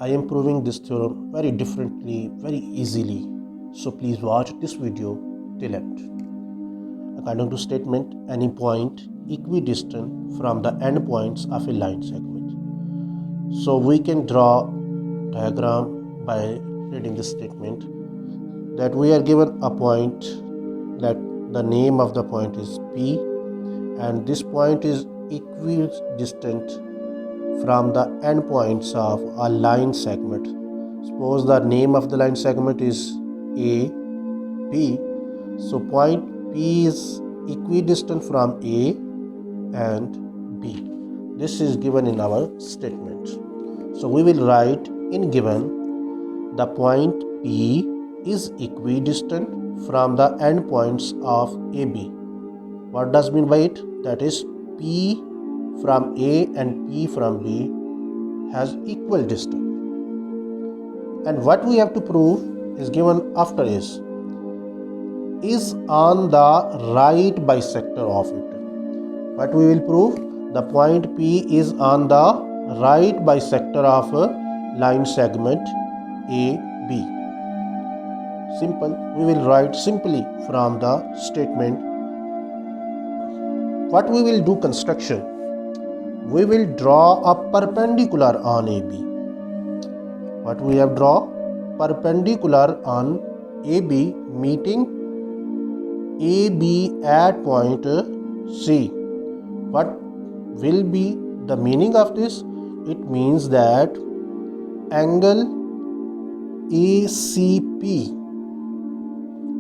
I am proving this theorem very differently, very easily. So please watch this video till end. According to statement, any point equidistant from the endpoints of a line segment. So we can draw diagram by reading this statement that we are given a point, that the name of the point is P, and this point is equidistant from the endpoints of a line segment. Suppose the name of the line segment is A, P. So point P is equidistant from A and B. This is given in our statement. So we will write in given the point P is equidistant from the endpoints of AB. What does mean by it? That is P from A and P from B has equal distance. And what we have to prove is given after is on the right bisector of it. What we will prove? The point P is on the right bisector of a line segment AB. Simple. We will write simply from the statement. What we will do construction? We will draw a perpendicular on AB. What we have draw? Perpendicular on AB meeting AB at point C. What will be the meaning of this? It means that angle ACP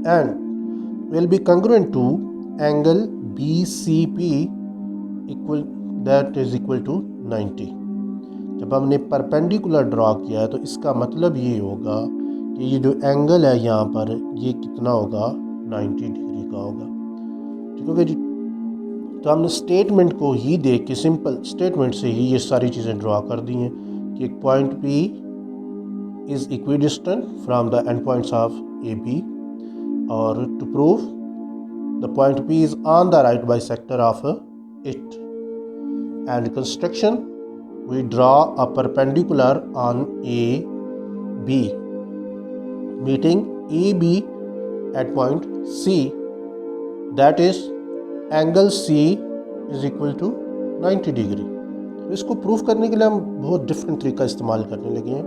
and will be congruent to angle BCP that is equal to 90. जब हमने perpendicular draw किया है तो इसका मतलब ये होगा कि ये जो एंगल है यहाँ पर ये कितना होगा, 90 डिग्री का होगा। ठीक है जी। तो हमने स्टेटमेंट को ही देख के सिंपल स्टेटमेंट से ही ये सारी चीज़ें ड्रॉ कर दी हैं कि एक point P is equidistant from the end points of AB, और to prove the point P is on the right bisector of it. And construction, we draw a perpendicular on AB meeting AB at point C, that is angle C is equal to 90 degree. तो इसको proof करने के लिए हम बहुत different तरीका इस्तेमाल करने लगे हैं,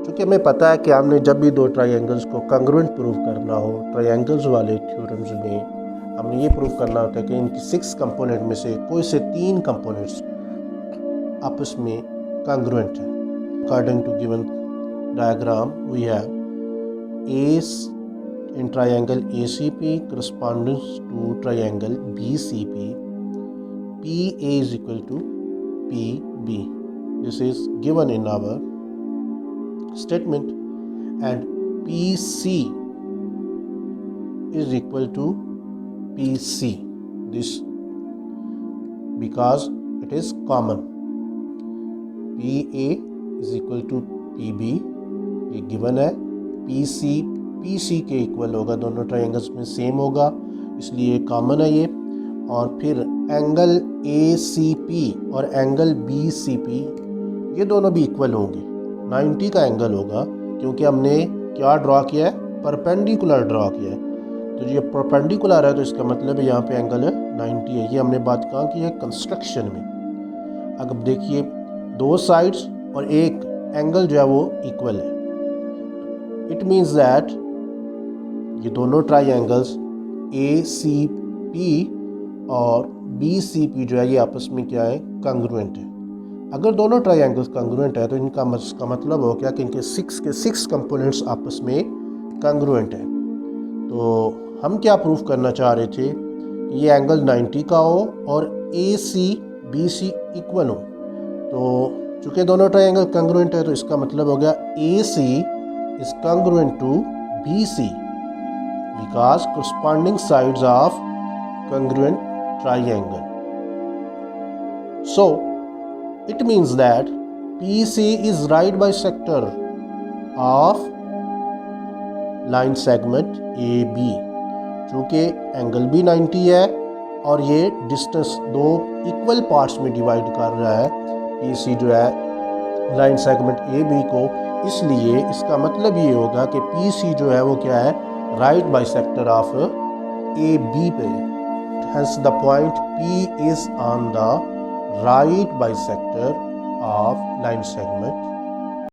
क्योंकि हमें पता है कि हमने जब भी दो ट्राइंगल्स को कंग्रुएंट प्रूव करना हो, ट्राइंगल्स वाले थ्योरम्स में हमने ये प्रूव करना होता है कि इनकी 6 कंपोनेंट में से कोई से 3 कंपोनेंट्स आपस में कंग्रुएंट है। According to given diagram we have S in triangle ACP corresponding to triangle BCP, PA is equal to PB. This is given in our statement, and PC is equal to PC. This because it is common. PA is equal to PB, ये given है। PC के equal होगा, दोनों triangles में same होगा इसलिए common है ये। और फिर एंगल ACP और एंगल BCP ये दोनों भी इक्वल होंगे, 90 का एंगल होगा, क्योंकि हमने क्या ड्रॉ किया है, परपेंडिकुलर ड्रॉ किया है। तो ये परपेंडिकुलर है तो इसका मतलब यहाँ पे एंगल 90 है। ये हमने बात कहाँ की है, कंस्ट्रक्शन में। अगर देखिए दो साइड्स और एक एंगल जो है वो इक्वल है, इट मीन्स दैट ये दोनों ट्राइंगल्स ACP और BCP जो है ये आपस में क्या है, कंग्रुएंट है। अगर दोनों ट्राइंगल्स कंग्रुएंट है तो इनका मतलब हो क्या कि इनके 6 कंपोनेंट्स आपस में कंग्रुएंट है। तो हम क्या प्रूफ करना चाह रहे थे कि ये एंगल 90 का हो और ACBC इक्वल हो। तो चूँकि दोनों ट्राइंगल कंग्रुएंट है तो इसका मतलब हो गया AC is congruent to BC because corresponding sides of congruent triangle. So it means that PC is right bisector of line segment AB। चूँकि एंगल भी 90 है और ये डिस्टेंस दो इक्वल पार्ट्स में डिवाइड कर रहा है, PC जो है लाइन सेगमेंट ए बी को, इसलिए इसका मतलब ये होगा कि पी सी जो है वो क्या है, right bisector of A B पे। Hence the point P is on the right bisector of line segment